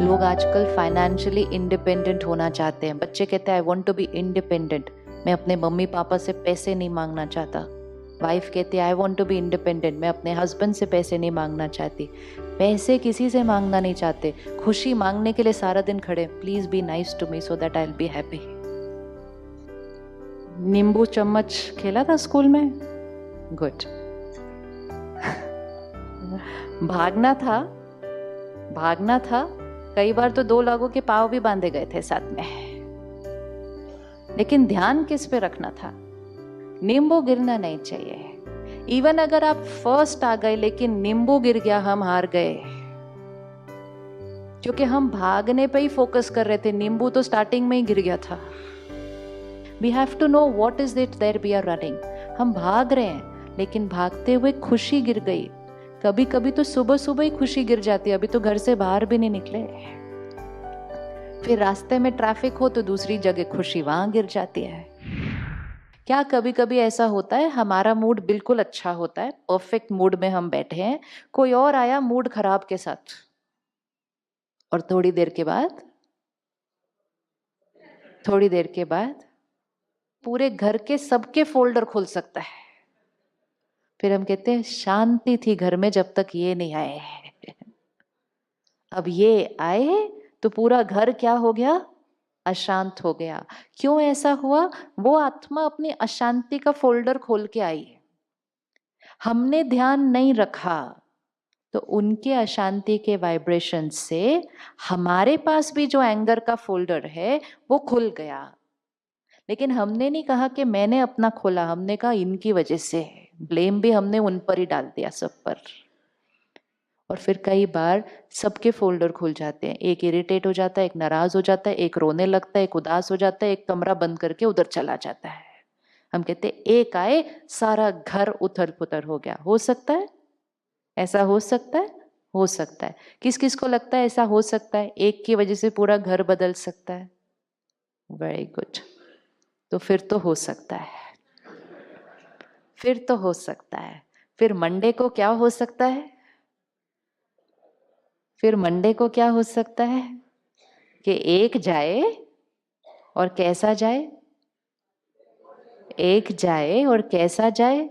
लोग आजकल financially independent होना चाहते हैं। बच्चे कहते हैं I want to be independent, मैं अपने मम्मी पापा से पैसे नहीं मांगना चाहता। वाइफ कहती है I want to be independent, मैं अपने हस्बैंड से पैसे नहीं मांगना चाहती। पैसे किसी से मांगना नहीं चाहते, खुशी मांगने के लिए सारा दिन खड़े, please be nice to me so that I will be happy. नींबू चम्मच खेला था स्कूल में, गुड। भागना था, कई बार तो 2 लोगों के पाँव भी बांधे गए थे साथ में, लेकिन ध्यान किस पे रखना था? नींबू गिरना नहीं चाहिए। इवन अगर आप फर्स्ट आ गए लेकिन नींबू गिर गया, हम हार गए, क्योंकि हम भागने पे ही फोकस कर रहे थे। नींबू तो स्टार्टिंग में ही गिर गया था। We have to know what is it there we are running. हम भाग रहे हैं लेकिन भागते हुए खुशी गिर गई। कभी कभी तो सुबह सुबह ही खुशी गिर जाती है, अभी तो घर से बाहर भी नहीं निकले। फिर रास्ते में ट्रैफिक हो तो दूसरी जगह खुशी वहां गिर जाती है। क्या कभी कभी ऐसा होता है हमारा मूड बिल्कुल अच्छा होता है, परफेक्ट मूड में हम बैठे हैं, कोई और आया मूड खराब के साथ, और थोड़ी देर के बाद पूरे घर के सबके फोल्डर खुल सकता है। फिर हम कहते हैं शांति थी घर में जब तक ये नहीं आए, अब ये आए तो पूरा घर क्या हो गया? अशांत हो गया। क्यों ऐसा हुआ? वो आत्मा अपनी अशांति का फोल्डर खोल के आई, हमने ध्यान नहीं रखा, तो उनके अशांति के वाइब्रेशन से हमारे पास भी जो एंगर का फोल्डर है वो खुल गया। लेकिन हमने नहीं कहा कि मैंने अपना खोला, हमने कहा इनकी वजह से। ब्लेम भी हमने उन पर ही डाल दिया, सब पर। और फिर कई बार सबके फोल्डर खुल जाते हैं। एक इरिटेट हो जाता है, एक नाराज हो जाता है, एक रोने लगता है, एक उदास हो जाता है, एक कमरा बंद करके उधर चला जाता है। हम कहते हैं एक आए सारा घर उथल पुथल हो गया। हो सकता है ऐसा? हो सकता है, हो सकता है। किस किस को लगता है ऐसा हो सकता है? एक की वजह से पूरा घर बदल सकता है। Very good. तो फिर तो हो सकता है, फिर तो हो सकता है। फिर मंडे को क्या हो सकता है? फिर मंडे को क्या हो सकता है कि एक जाए और कैसा जाए? एक जाए और कैसा जाए?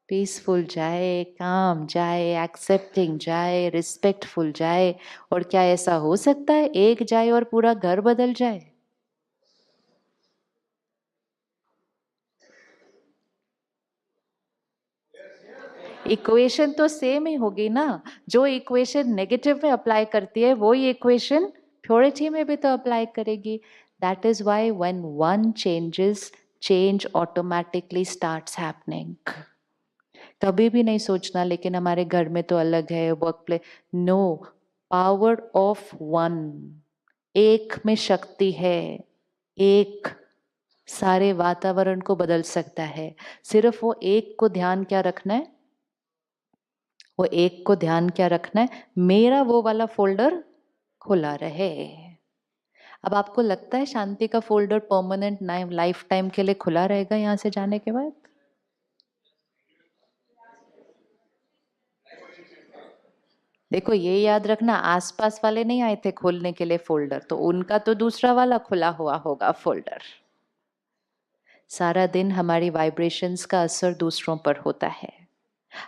पीसफुल जाए, काम जाए, एक्सेप्टिंग जाए, रिस्पेक्टफुल जाए। और क्या ऐसा हो सकता है एक जाए और पूरा घर बदल जाए? इक्वेशन तो सेम ही होगी ना। जो इक्वेशन नेगेटिव में अप्लाई करती है वही इक्वेशन प्योरिटी में भी तो अप्लाई करेगी। That is why when one changes, change automatically starts happening. कभी भी नहीं सोचना लेकिन हमारे घर में तो अलग है, work place. No, power of one, एक में शक्ति है। एक सारे वातावरण को बदल सकता है। सिर्फ वो एक को ध्यान क्या रखना है? वो एक को ध्यान क्या रखना है? मेरा वो वाला फोल्डर खुला रहे। अब आपको लगता है शांति का फोल्डर परमानेंट लाइफ टाइम के लिए खुला रहेगा यहां से जाने के बाद? देखो ये याद रखना, आसपास वाले नहीं आए थे खोलने के लिए फोल्डर, तो उनका तो दूसरा वाला खुला हुआ होगा फोल्डर। सारा दिन हमारी वाइब्रेशंस का असर दूसरों पर होता है।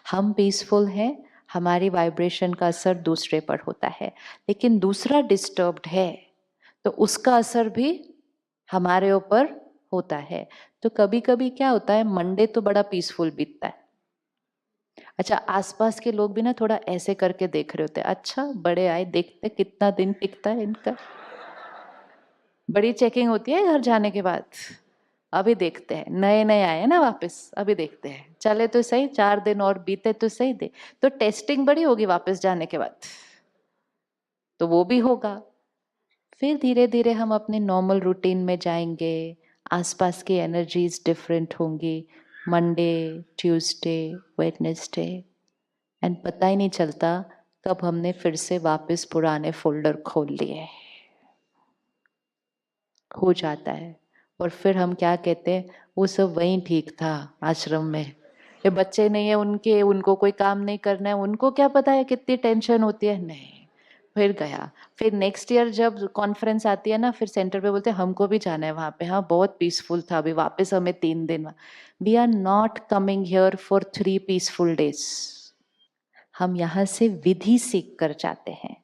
हम पीसफुल हैं, हमारी वाइब्रेशन का असर दूसरे पर होता है। लेकिन दूसरा डिस्टर्ब्ड है तो उसका असर भी हमारे ऊपर होता है। तो कभी कभी क्या होता है, मंडे तो बड़ा पीसफुल बीतता है। अच्छा, आसपास के लोग भी ना थोड़ा ऐसे करके देख रहे होते हैं, अच्छा बड़े आए, देखते कितना दिन टिकता है इनका। बड़ी चेकिंग होती है घर जाने के बाद। अभी देखते हैं, नए नए आए हैं ना वापस, अभी देखते हैं, चले तो सही, 4 दिन और बीते तो सही दे। तो टेस्टिंग बड़ी होगी वापस जाने के बाद, तो वो भी होगा। फिर धीरे धीरे हम अपने नॉर्मल रूटीन में जाएंगे। आसपास की एनर्जीज डिफरेंट होंगी, मंडे, ट्यूसडे, वेडनेसडे, एंड पता ही नहीं चलता कब हमने फिर से वापस पुराने फोल्डर खोल लिए। हो जाता है। और फिर हम क्या कहते हैं, वो सब वहीं ठीक था आश्रम में। ये बच्चे नहीं है उनके, उनको कोई काम नहीं करना है, उनको क्या पता है कितनी टेंशन होती है। नहीं फिर गया। फिर नेक्स्ट ईयर जब कॉन्फ्रेंस आती है ना, फिर सेंटर पे बोलते हैं हमको भी जाना है वहाँ पे, हाँ बहुत पीसफुल था, अभी वापस हमें 3 दिन। We are not coming here for 3 peaceful days. हम यहाँ से विधि सीख कर जाते हैं।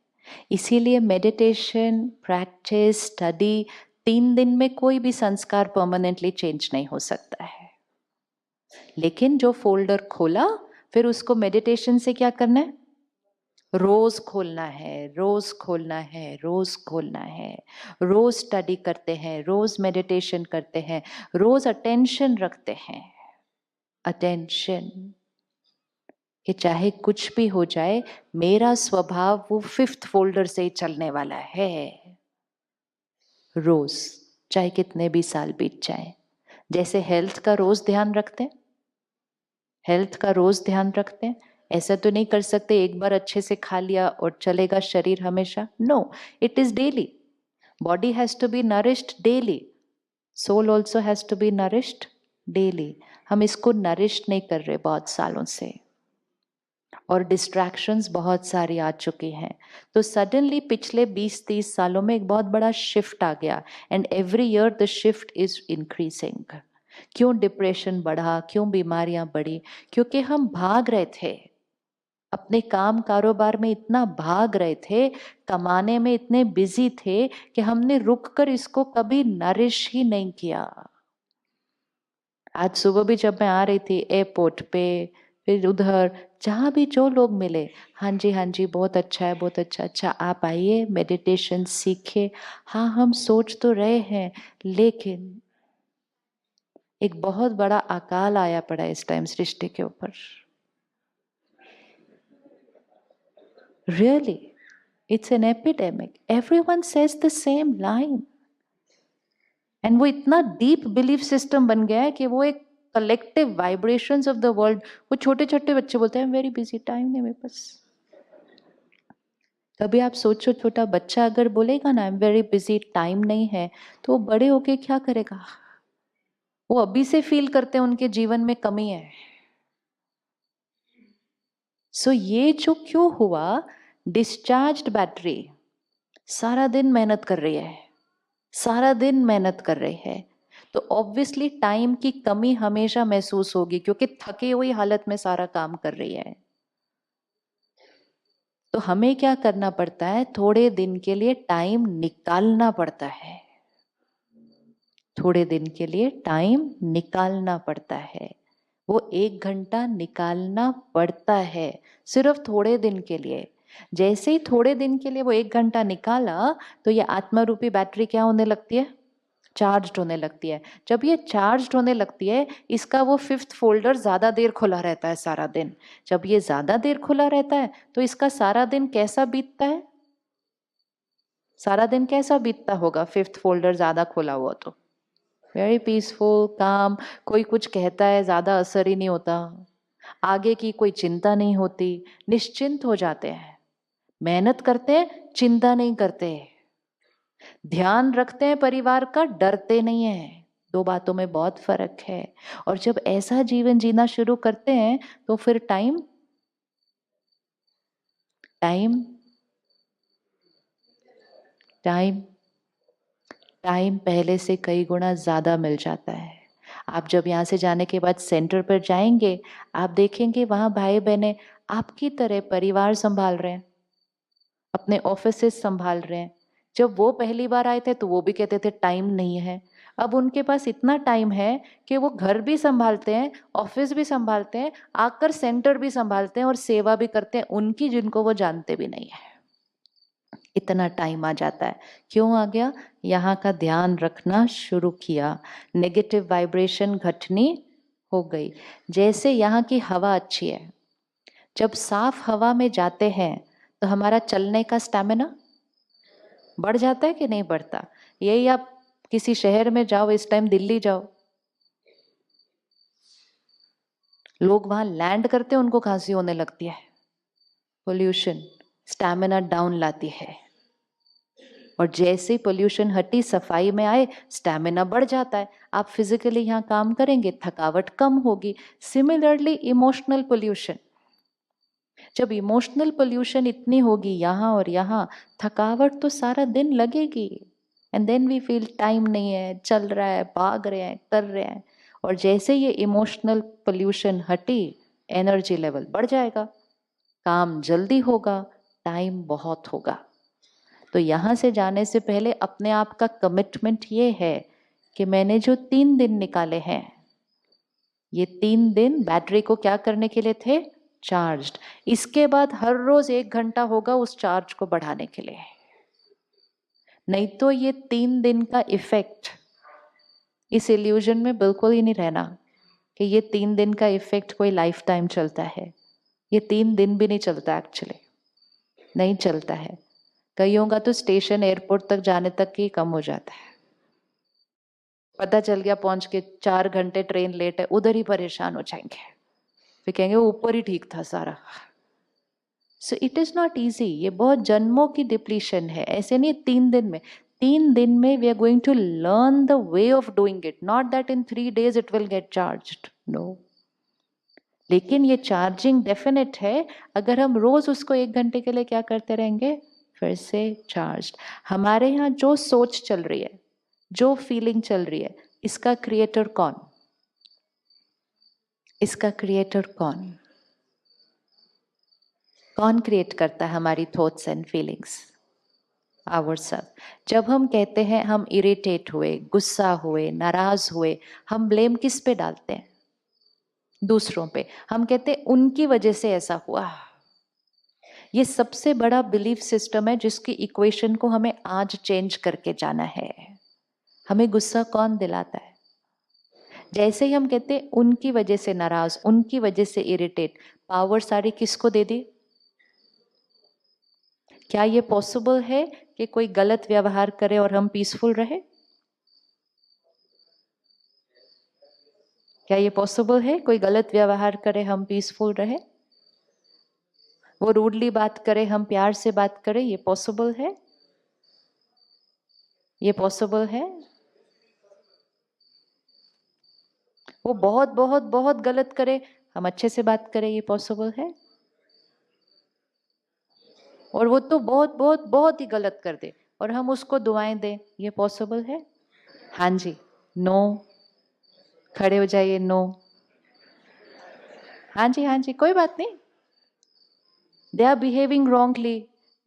इसीलिए मेडिटेशन, प्रैक्टिस, स्टडी, 3 दिन में कोई भी संस्कार परमानेंटली चेंज नहीं हो सकता है। लेकिन जो फोल्डर खोला, फिर उसको मेडिटेशन से क्या करना है? रोज खोलना है, रोज खोलना है, रोज खोलना है। रोज स्टडी करते हैं, रोज मेडिटेशन करते हैं, रोज अटेंशन रखते हैं। अटेंशन कि चाहे कुछ भी हो जाए, मेरा स्वभाव वो 5th फोल्डर से ही चलने वाला है। रोज, चाहे कितने भी साल बीत जाए। जैसे हेल्थ का रोज ध्यान रखते हैं, हेल्थ का रोज ध्यान रखते हैं। ऐसा तो नहीं कर सकते एक बार अच्छे से खा लिया और चलेगा शरीर हमेशा। No, it is daily. Body has to be nourished daily, soul also has to be nourished daily. हम इसको नरिश्ड नहीं कर रहे बहुत सालों से, और डिस्ट्रैक्शंस बहुत सारी आ चुकी हैं। तो सडनली पिछले 20-30 सालों में एक बहुत बड़ा शिफ्ट आ गया, and every year the shift is increasing. क्यों डिप्रेशन बढ़ा, क्यों बीमारियां बढ़ी? क्योंकि हम भाग रहे थे अपने काम कारोबार में, इतना भाग रहे थे, कमाने में इतने बिजी थे कि हमने रुक कर इसको कभी नरिश ही नहीं किया। आज सुबह भी जब मैं आ रही थी एयरपोर्ट पे, फिर उधर जहाँ भी जो लोग मिले, हाँ जी हाँ जी बहुत अच्छा है, बहुत अच्छा, अच्छा आप आइए मेडिटेशन सीखे। हाँ हम सोच तो रहे हैं, लेकिन एक बहुत बड़ा अकाल आया पड़ा इस टाइम सृष्टि के ऊपर। Really it's an epidemic. Everyone says the same line, and वो इतना डीप बिलीफ सिस्टम बन गया है कि वो एक collective vibrations of the world. वो छोटे छोटे बच्चे बोलते हैं वेरी बिजी, टाइम नहीं मेरे पास। कभी आप सोचो, छोटा बच्चा अगर बोलेगा ना I am very busy, time नहीं है, तो वो बड़े होके क्या करेगा? वो अभी से फील करते हैं उनके जीवन में कमी है। सो ये जो क्यों हुआ? डिस्चार्ज्ड बैटरी सारा दिन मेहनत कर रही है, सारा दिन मेहनत कर रही है, तो ऑब्वियसली टाइम की कमी हमेशा महसूस होगी, क्योंकि थकी हुई हालत में सारा काम कर रही है। तो हमें क्या करना पड़ता है? थोड़े दिन के लिए टाइम निकालना पड़ता है। थोड़े दिन के लिए टाइम निकालना पड़ता है। वो 1 घंटा निकालना पड़ता है, सिर्फ थोड़े दिन के लिए। जैसे ही थोड़े दिन के लिए वो 1 घंटा निकाला, तो ये आत्मा रूपी बैटरी क्या होने लगती है? चार्ज्ड होने लगती है। जब ये चार्ज्ड होने लगती है, इसका वो 5th फोल्डर ज्यादा देर खुला रहता है सारा दिन। जब ये ज्यादा देर खुला रहता है, तो इसका सारा दिन कैसा बीतता है? सारा दिन कैसा बीतता होगा 5th फोल्डर ज्यादा खुला हुआ तो? वेरी पीसफुल, काम। कोई कुछ कहता है ज्यादा असर ही नहीं होता, आगे की कोई चिंता नहीं होती, निश्चिंत हो जाते हैं। मेहनत करते हैं, चिंता नहीं करते, ध्यान रखते हैं परिवार का, डरते नहीं है। 2 बातों में बहुत फर्क है। और जब ऐसा जीवन जीना शुरू करते हैं, तो फिर टाइम टाइम टाइम टाइम पहले से कई गुना ज्यादा मिल जाता है। आप जब यहाँ से जाने के बाद सेंटर पर जाएंगे, आप देखेंगे वहां भाई बहने आपकी तरह परिवार संभाल रहे हैं, अपने ऑफिसेस संभाल रहे हैं। जब वो पहली बार आए थे तो वो भी कहते थे टाइम नहीं है। अब उनके पास इतना टाइम है कि वो घर भी संभालते हैं, ऑफिस भी संभालते हैं, आकर सेंटर भी संभालते हैं और सेवा भी करते हैं उनकी, जिनको वो जानते भी नहीं है। इतना टाइम आ जाता है। क्यों आ गया? यहाँ का ध्यान रखना शुरू किया, नेगेटिव वाइब्रेशन घटनी हो गई। जैसे यहाँ की हवा अच्छी है, जब साफ हवा में जाते हैं तो हमारा चलने का स्टैमिना बढ़ जाता है कि नहीं बढ़ता? यही आप किसी शहर में जाओ, इस टाइम दिल्ली जाओ, लोग वहां लैंड करते हैं उनको खांसी होने लगती है। पोल्यूशन स्टैमिना डाउन लाती है, और जैसे ही पोल्यूशन हटी, सफाई में आए, स्टैमिना बढ़ जाता है। आप फिजिकली यहाँ काम करेंगे, थकावट कम होगी। सिमिलरली इमोशनल पोल्यूशन, जब इमोशनल पोल्यूशन इतनी होगी यहाँ और यहाँ, थकावट तो सारा दिन लगेगी। And then we feel time नहीं है, चल रहा है, भाग रहे हैं, कर रहे हैं। और जैसे ये इमोशनल पोल्यूशन हटी, एनर्जी लेवल बढ़ जाएगा, काम जल्दी होगा, टाइम बहुत होगा। तो यहाँ से जाने से पहले अपने आप का कमिटमेंट ये है कि मैंने जो 3 दिन निकाले हैं, ये 3 दिन बैटरी को क्या करने के लिए थे? चार्ज्ड। इसके बाद हर रोज 1 घंटा होगा उस चार्ज को बढ़ाने के लिए। नहीं तो ये 3 दिन का इफेक्ट, इस इल्यूजन में बिल्कुल ही नहीं रहना कि ये 3 दिन का इफेक्ट कोई लाइफ टाइम चलता है। ये 3 दिन भी नहीं चलता, एक्चुअली नहीं चलता है। कईयों का तो स्टेशन एयरपोर्ट तक जाने तक ही कम हो जाता है। पता चल गया पहुंच के 4 घंटे ट्रेन लेट है, उधर ही परेशान हो जाएंगे, फिर कहेंगे ऊपर ही ठीक था सारा। So it is not easy. ये बहुत जन्मों की डिप्लीशन है। ऐसे नहीं 3 दिन में, 3 दिन में we are going to learn the way of doing it, not that in 3 days it will get charged, no. लेकिन ये चार्जिंग डेफिनेट है अगर हम रोज उसको 1 घंटे के लिए क्या करते रहेंगे, फिर से चार्ज्ड। हमारे यहाँ जो सोच चल रही है, जो फीलिंग चल रही है, इसका क्रिएटर कौन? इसका क्रिएटर कौन? कौन क्रिएट करता है हमारी थॉट्स एंड फीलिंग्स? आवरसेल्फ। जब हम कहते हैं हम इरिटेट हुए, गुस्सा हुए, नाराज हुए, हम ब्लेम किस पे डालते हैं? दूसरों पे। हम कहते हैं उनकी वजह से ऐसा हुआ। ये सबसे बड़ा बिलीफ सिस्टम है जिसकी इक्वेशन को हमें आज चेंज करके जाना है। हमें गुस्सा कौन दिलाता है? जैसे ही हम कहते हैं उनकी वजह से नाराज, उनकी वजह से इरिटेट, पावर सारी किसको दे दी? क्या ये पॉसिबल है कि कोई गलत व्यवहार करे और हम पीसफुल रहे? क्या ये पॉसिबल है कोई गलत व्यवहार करे हम पीसफुल रहे? वो रूडली बात करे हम प्यार से बात करें, ये पॉसिबल है? ये पॉसिबल है? वो बहुत बहुत बहुत गलत करे, हम अच्छे से बात करें, ये पॉसिबल है? और वो तो बहुत बहुत बहुत ही गलत कर दे और हम उसको दुआएं दें, ये पॉसिबल है? हाँ जी, नो। खड़े हो जाइए, नो। हाँ जी, हाँ जी, कोई बात नहीं। They are behaving wrongly,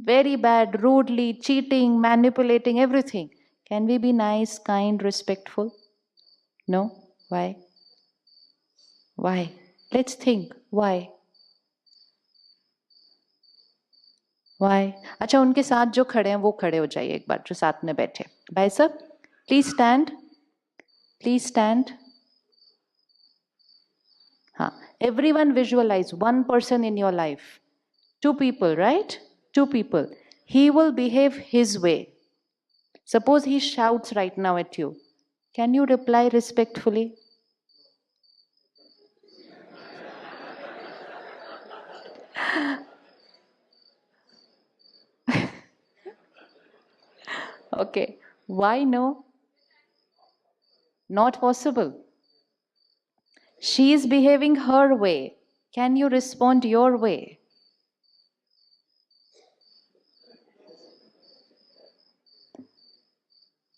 very bad, rudely, cheating, manipulating, everything. Can we be nice, kind, respectful? No. Why? Why? Let's think. Why? Why? अच्छा, उनके साथ जो खड़े हैं वो खड़े हो जाइए एक बार, जो साथ में बैठे। भाई साहब, प्लीज स्टैंड, प्लीज स्टैंड। हाँ, everyone visualize one person in your life. 2 people, right? 2 people. He will behave his way. Suppose he shouts right now at you. Can you reply respectfully? Okay. Why no? Not possible. She is behaving her way. Can you respond your way?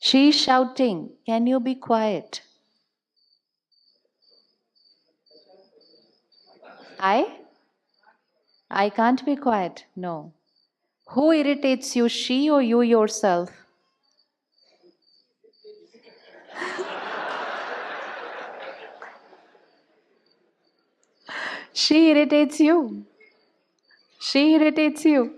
She is shouting. Can you be quiet? I can't be quiet. No. Who irritates you, she or you yourself? She irritates you. She irritates you.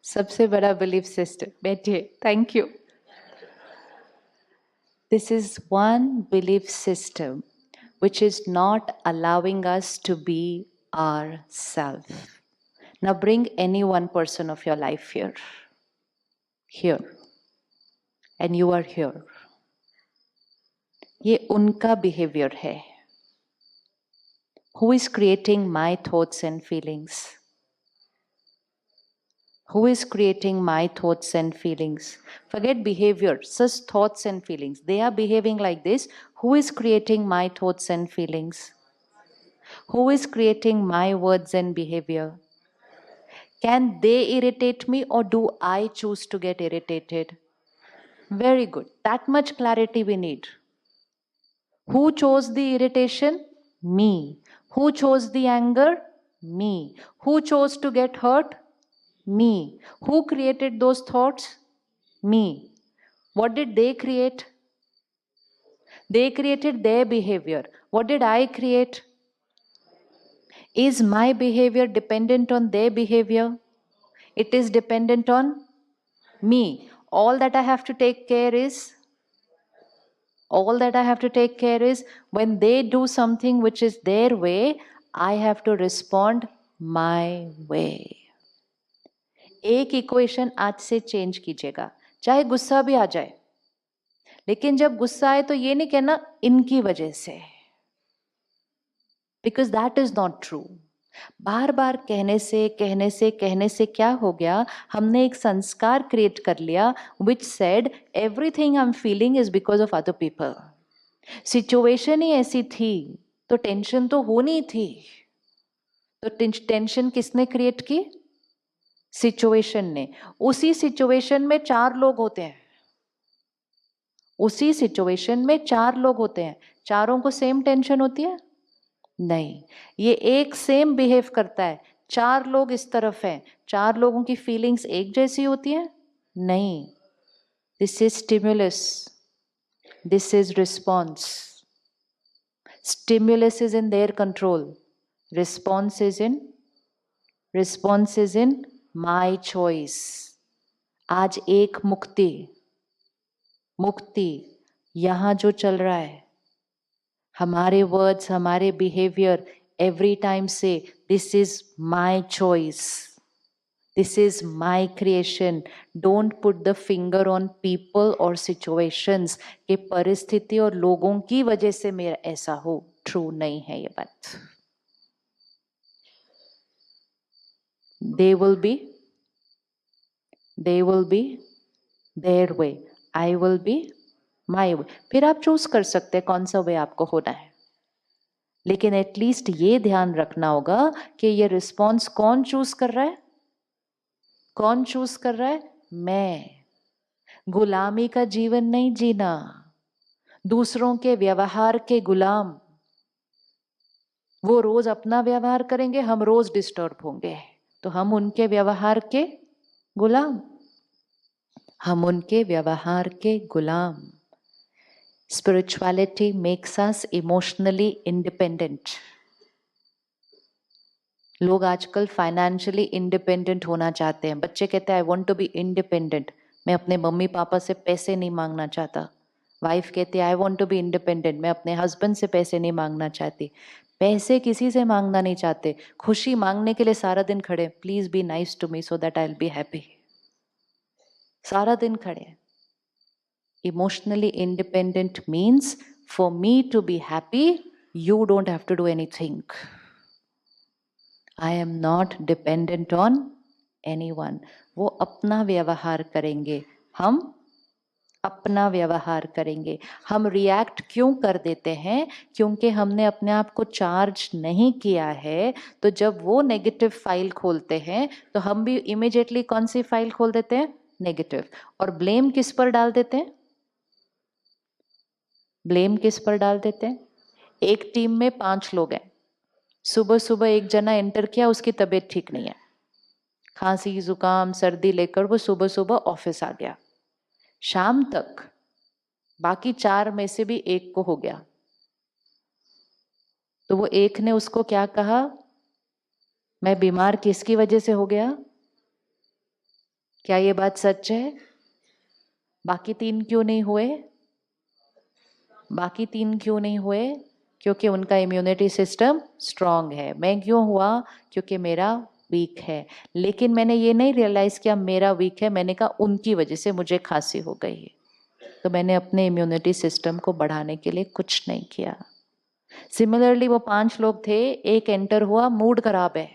सबसे बड़ा belief system. बैठिए, thank you. This is one belief system which is not allowing us to be ourselves. Now bring any one person of your life here. Here. And you are here. ये उनका behavior है. Who is creating my thoughts and feelings? Who is creating my thoughts and feelings? Forget behavior, just thoughts and feelings. They are behaving like this. Who is creating my thoughts and feelings? Who is creating my words and behavior? Can they irritate me or do I choose to get irritated? Very good. That much clarity we need. Who chose the irritation? Me. Who chose the anger? Me. Who chose to get hurt? Me. Who created those thoughts? Me. What did they create? They created their behavior. What did I create? Is my behavior dependent on their behavior? It is dependent on me. All that I have to take care is when they do something which is their way, I have to respond my way. एक equation आज से change कीजिएगा, चाहे गुस्सा भी आ जाए, लेकिन जब गुस्सा आए तो ये नहीं कहना इनकी वजह से, because that is not true. बार बार कहने से क्या हो गया, हमने एक संस्कार क्रिएट कर लिया which said everything I am feeling is because of other people. Situation ही ऐसी थी तो टेंशन तो होनी थी. तो टेंशन किसने क्रिएट की? सिचुएशन ने. उसी सिचुएशन में चार लोग होते हैं, उसी सिचुएशन में चार लोग होते हैं, चारों को सेम टेंशन होती है? नहीं. ये एक सेम बिहेव करता है, चार लोग इस तरफ हैं, चार लोगों की फीलिंग्स एक जैसी होती है? नहीं. This is stimulus, this is response. Stimulus is in their control, response is in my choice. आज एक मुक्ति यहां जो चल रहा है, हमारे वर्ड्स, हमारे बिहेवियर एवरी टाइम से this is my choice, this is my creation. Don't put the finger on people और सिचुएशंस के परिस्थिति और लोगों की वजह से मेरा ऐसा हो. ट्रू नहीं है ये बात. They will be their way, I will be my way. फिर आप चूज कर सकते हैं कौन सा वे आपको होना है, लेकिन एटलीस्ट ये ध्यान रखना होगा कि ये रिस्पॉन्स कौन चूज कर रहा है? कौन चूज कर रहा है? मैं. गुलामी का जीवन नहीं जीना, दूसरों के व्यवहार के गुलाम. वो रोज अपना व्यवहार करेंगे, हम रोज डिस्टर्ब होंगे, तो हम उनके व्यवहार के गुलाम, हम उनके व्यवहार के गुलाम. Spirituality makes us emotionally independent. लोग आजकल फाइनेंशियली इंडिपेंडेंट होना चाहते हैं. बच्चे कहते हैं I want to be independent, मैं अपने मम्मी पापा से पैसे नहीं मांगना चाहता. वाइफ कहती है I want to be independent, मैं अपने हस्बैंड से पैसे नहीं मांगना चाहती. पैसे किसी से मांगना नहीं चाहते, खुशी मांगने के लिए सारा दिन खड़े, please be nice to me so that I will be happy. सारा दिन खड़े. Emotionally independent means for me to be happy you don't have to do anything. I am not dependent on anyone. वो अपना व्यवहार करेंगे, हम अपना व्यवहार करेंगे. हम रिएक्ट क्यों कर देते हैं? क्योंकि हमने अपने आप को चार्ज नहीं किया है. तो जब वो नेगेटिव फाइल खोलते हैं तो हम भी इमीडिएटली कौन सी फाइल खोल देते हैं? नेगेटिव. और ब्लेम किस पर डाल देते हैं? ब्लेम किस पर डाल देते हैं? एक टीम में 5 लोग हैं, सुबह सुबह एक जना एंटर किया, उसकी तबीयत ठीक नहीं है, खांसी जुकाम सर्दी लेकर वो सुबह सुबह ऑफिस आ गया. शाम तक बाकी 4 में से भी एक को हो गया. तो वो एक ने उसको क्या कहा? मैं बीमार किसकी वजह से हो गया? क्या ये बात सच है? बाकी 3 क्यों नहीं हुए? बाकी 3 क्यों नहीं हुए? क्योंकि उनका इम्यूनिटी सिस्टम स्ट्रांग है. मैं क्यों हुआ? क्योंकि मेरा वीक है. लेकिन मैंने ये नहीं रियलाइज किया मेरा वीक है, मैंने कहा उनकी वजह से मुझे खांसी हो गई. तो मैंने अपने इम्यूनिटी सिस्टम को बढ़ाने के लिए कुछ नहीं किया. सिमिलरली वो 5 लोग थे, एक एंटर हुआ, मूड खराब है,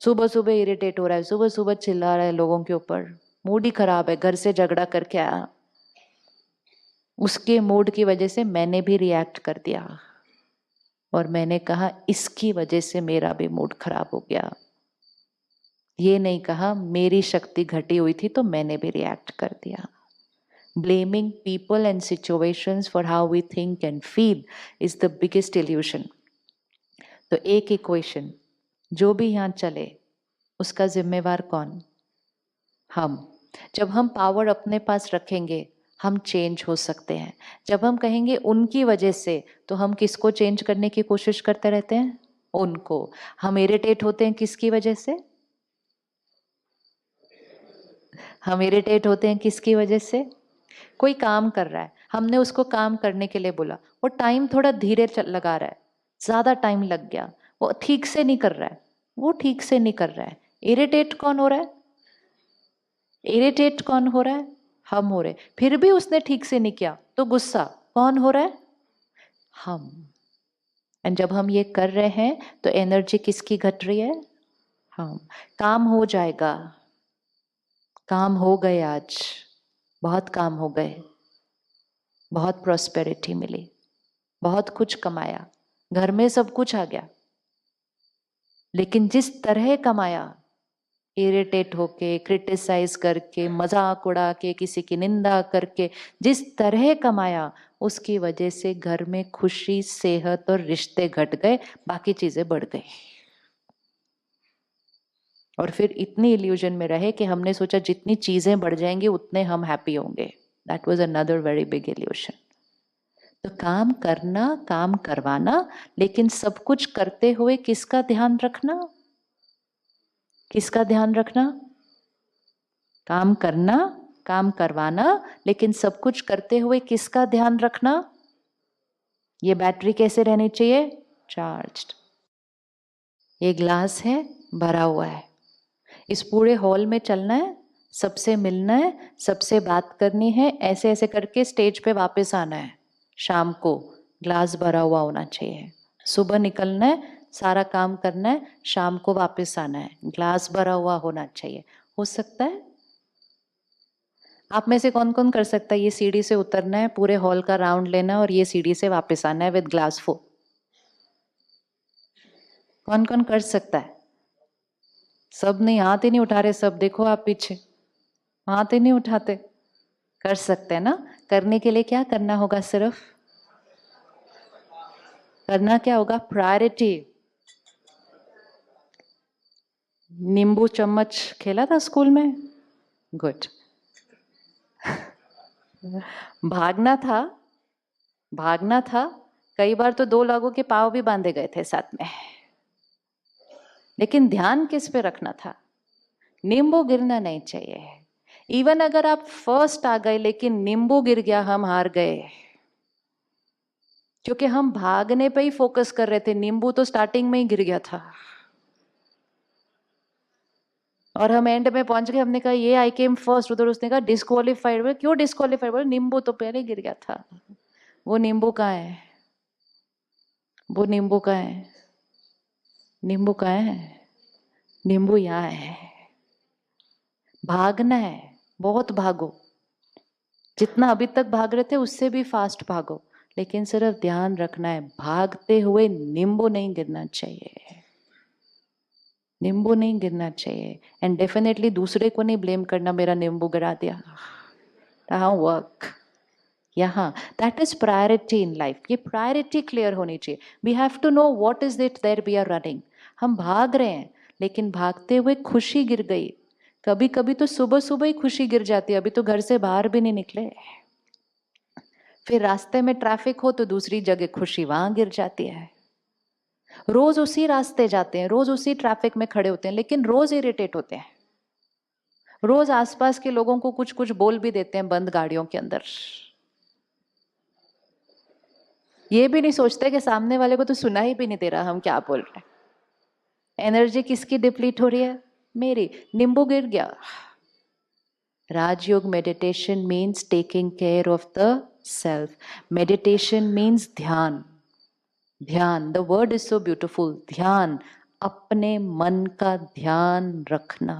सुबह सुबह इरिटेट हो रहा है, सुबह सुबह चिल्ला रहा है लोगों के ऊपर, मूड ही खराब है, घर से झगड़ा करके आया. उसके मूड की वजह से मैंने भी रिएक्ट कर दिया. और मैंने कहा इसकी वजह से मेरा भी मूड खराब हो गया। ये नहीं कहा मेरी शक्ति घटी हुई थी तो मैंने भी रिएक्ट कर दिया। Blaming people and situations for how we think and feel is the biggest illusion. तो एक इक्वेशन, जो भी यहाँ चले उसका जिम्मेवार कौन? हम। जब हम पावर अपने पास रखेंगे हम चेंज हो सकते हैं। जब हम कहेंगे उनकी वजह से, तो हम किसको चेंज करने की कोशिश करते रहते हैं? उनको। हम इरिटेट होते हैं किसकी वजह से? हम इरिटेट होते हैं किसकी वजह से? कोई काम कर रहा है, हमने उसको काम करने के लिए बोला, वो टाइम थोड़ा धीरे लगा रहा है, ज्यादा टाइम लग गया, वो ठीक से नहीं कर रहा है, वो ठीक से नहीं कर रहा है। इरिटेट कौन हो रहा है? इरिटेट कौन हो रहा है? हम हो रहे। फिर भी उसने ठीक से नहीं किया तो गुस्सा कौन हो रहा है? हम। एंड जब हम ये कर रहे हैं तो एनर्जी किसकी घट रही है? हम। काम हो जाएगा। काम हो गए, आज बहुत काम हो गए, बहुत प्रॉस्पेरिटी मिली, बहुत कुछ कमाया, घर में सब कुछ आ गया, लेकिन जिस तरह कमाया, इरिटेट होके, क्रिटिसाइज करके, मजाक उड़ा के, किसी की निंदा करके, जिस तरह कमाया, उसकी वजह से घर में खुशी, सेहत और रिश्ते घट गए, बाकी चीजें बढ़ गई। और फिर इतनी इल्यूजन में रहे कि हमने सोचा जितनी चीजें बढ़ जाएंगी उतने हम हैप्पी होंगे। That was another very big evolution. तो काम करना, काम करवाना, लेकिन सब कुछ करते हुए किसका ध्यान रखना? किसका ध्यान रखना? काम करना, काम करवाना, लेकिन सब कुछ करते हुए किसका ध्यान रखना? ये बैटरी कैसे रहनी चाहिए? चार्ज्ड। ये ग्लास है, भरा हुआ है, इस पूरे हॉल में चलना है, सबसे मिलना है, सबसे बात करनी है, ऐसे ऐसे करके स्टेज पे वापस आना है। शाम को ग्लास भरा हुआ होना चाहिए। सुबह निकलना है, सारा काम करना है, शाम को वापस आना है, ग्लास भरा हुआ होना चाहिए। हो सकता है? आप में से कौन कौन कर सकता है ये सीढ़ी से उतरना है, पूरे हॉल का राउंड लेना है और ये सीढ़ी से वापस आना है विद ग्लास फुल? कौन कौन कर सकता है? सब नहीं, हाथ ही नहीं उठा रहे सब, देखो आप पीछे हाथ ही नहीं उठाते। कर सकते हैं ना? करने के लिए क्या करना होगा? सिर्फ करना क्या होगा? प्रायोरिटी। नींबू चम्मच खेला था स्कूल में? गुड। भागना था, भागना था, कई बार तो 2 लोगों के पाँव भी बांधे गए थे साथ में, लेकिन ध्यान किस पे रखना था? नींबू गिरना नहीं चाहिए। इवन अगर आप फर्स्ट आ गए लेकिन नींबू गिर गया, हम हार गए, क्योंकि हम भागने पे ही फोकस कर रहे थे, नींबू तो स्टार्टिंग में ही गिर गया था और हम एंड में पहुंच गए। हमने कहा ये आई केम फर्स्ट, उधर उसने कहा डिस्क्वालीफाइड। क्यों डिस्क्वालीफाइड? बोले नींबू तो पहले गिर गया था। वो नींबू कहाँ है? वो नींबू कहाँ है? नींबू कहाँ है? नींबू यहाँ है। भागना है, बहुत भागो, जितना अभी तक भाग रहे थे उससे भी फास्ट भागो, लेकिन सिर्फ ध्यान रखना है, भागते हुए नींबू नहीं गिरना चाहिए। नींबू नहीं गिरना चाहिए। एंड डेफिनेटली दूसरे को नहीं ब्लेम करना, मेरा नींबू गिरा दिया। वर्क यहाँ, that is priority in life. ये प्रायोरिटी क्लियर होनी चाहिए। We have to know what is it there we are running. हम भाग रहे हैं, लेकिन भागते हुए खुशी गिर गई। कभी कभी तो सुबह सुबह ही खुशी गिर जाती है, अभी तो घर से बाहर भी नहीं निकले। फिर रास्ते में ट्रैफिक हो तो दूसरी जगह खुशी वहां गिर जाती है। रोज उसी रास्ते जाते हैं, रोज उसी ट्रैफिक में खड़े होते हैं, लेकिन रोज इरिटेट होते हैं। रोज आसपास के लोगों को कुछ कुछ बोल भी देते हैं बंद गाड़ियों के अंदर। ये भी नहीं सोचते कि सामने वाले को तो सुना ही भी नहीं दे रहा हम क्या बोल रहे हैं। एनर्जी किसकी डिप्लीट हो रही है? मेरी। नींबू गिर गया। Rajyoga meditation means taking care of the self. Meditation means ध्यान। ध्यान, the word is so beautiful. ध्यान, अपने मन का ध्यान रखना।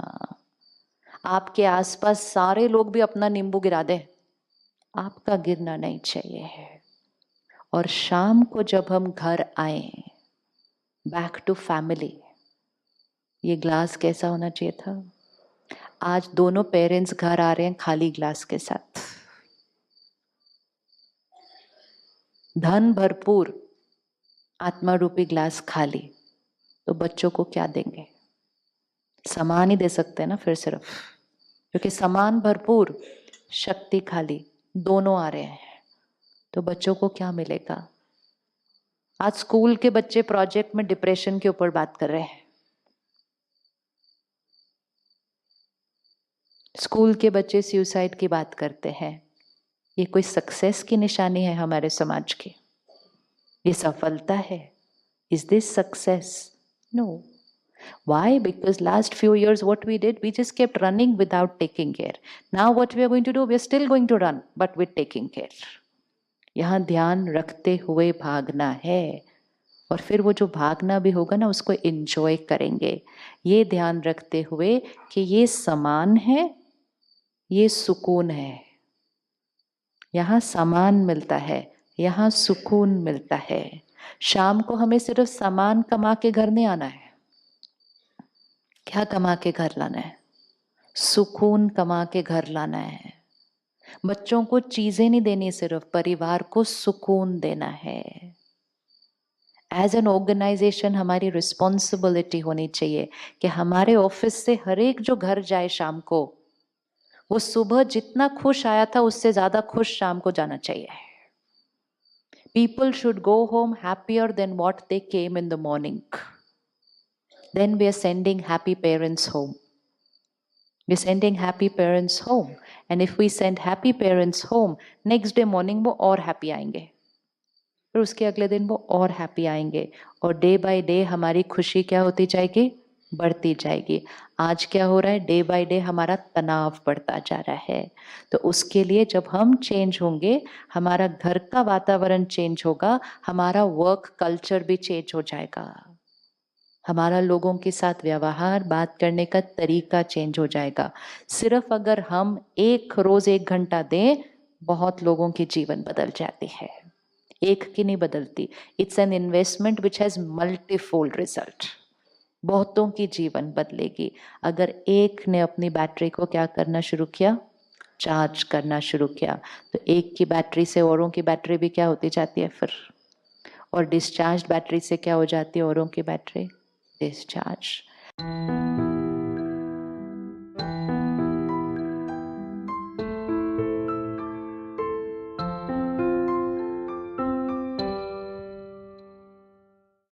आपके आसपास सारे लोग भी अपना नींबू गिरा दें, आपका गिरना नहीं चाहिए। और शाम को जब हम घर आए, बैक टू फैमिली, ये ग्लास कैसा होना चाहिए था? आज दोनों पेरेंट्स घर आ रहे हैं खाली ग्लास के साथ, धन भरपूर, आत्मा रूपी ग्लास खाली, तो बच्चों को क्या देंगे? सामान ही दे सकते हैं ना फिर सिर्फ, क्योंकि सामान भरपूर, शक्ति खाली, दोनों आ रहे हैं, तो बच्चों को क्या मिलेगा? आज स्कूल के बच्चे प्रोजेक्ट में डिप्रेशन के ऊपर बात कर रहे हैं, स्कूल के बच्चे सुसाइड की बात करते हैं। ये कोई सक्सेस की निशानी है हमारे समाज की? ये सफलता है? Is this success? No. Why? Because last few years what we did, we just kept running without taking care. Now what we are going to do, we are still going to run, but with taking care. यहाँ ध्यान रखते हुए भागना है, और फिर वो जो भागना भी होगा ना उसको एंजॉय करेंगे, ये ध्यान रखते हुए कि ये समान है, ये सुकून है। यहाँ सामान मिलता है, यहाँ सुकून मिलता है। शाम को हमें सिर्फ सामान कमा के घर नहीं आना है। क्या कमा के घर लाना है? सुकून कमा के घर लाना है। बच्चों को चीजें नहीं देनी, सिर्फ परिवार को सुकून देना है। एज एन ऑर्गेनाइजेशन हमारी रिस्पॉन्सिबिलिटी होनी चाहिए कि हमारे ऑफिस से हर एक जो घर जाए शाम को, वो सुबह जितना खुश आया था उससे ज्यादा खुश शाम को जाना चाहिए। People should go home happier than what they came in the morning. Then we are sending happy parents home. We're sending happy parents home. And if we send happy parents home, next day morning वो और happy आएंगे, फिर उसके अगले दिन वो और happy आएंगे, और डे बाय डे हमारी खुशी क्या होती जाएगी? बढ़ती जाएगी। आज क्या हो रहा है? डे बाय डे हमारा तनाव बढ़ता जा रहा है। तो उसके लिए जब हम चेंज होंगे, हमारा घर का वातावरण चेंज होगा, हमारा वर्क कल्चर भी चेंज हो जाएगा, हमारा लोगों के साथ व्यवहार, बात करने का तरीका चेंज हो जाएगा। सिर्फ अगर हम एक रोज 1 घंटा दें, बहुत लोगों की जीवन बदल जाती है। एक की नहीं बदलती। It's an investment which has multifold result. बहुतों की जीवन बदलेगी। अगर एक ने अपनी बैटरी को क्या करना शुरू किया? चार्ज करना शुरू किया, तो एक की बैटरी से औरों की बैटरी भी क्या होती जाती है फिर, और डिस्चार्ज बैटरी से क्या हो जाती है औरों की बैटरी? डिस्चार्ज।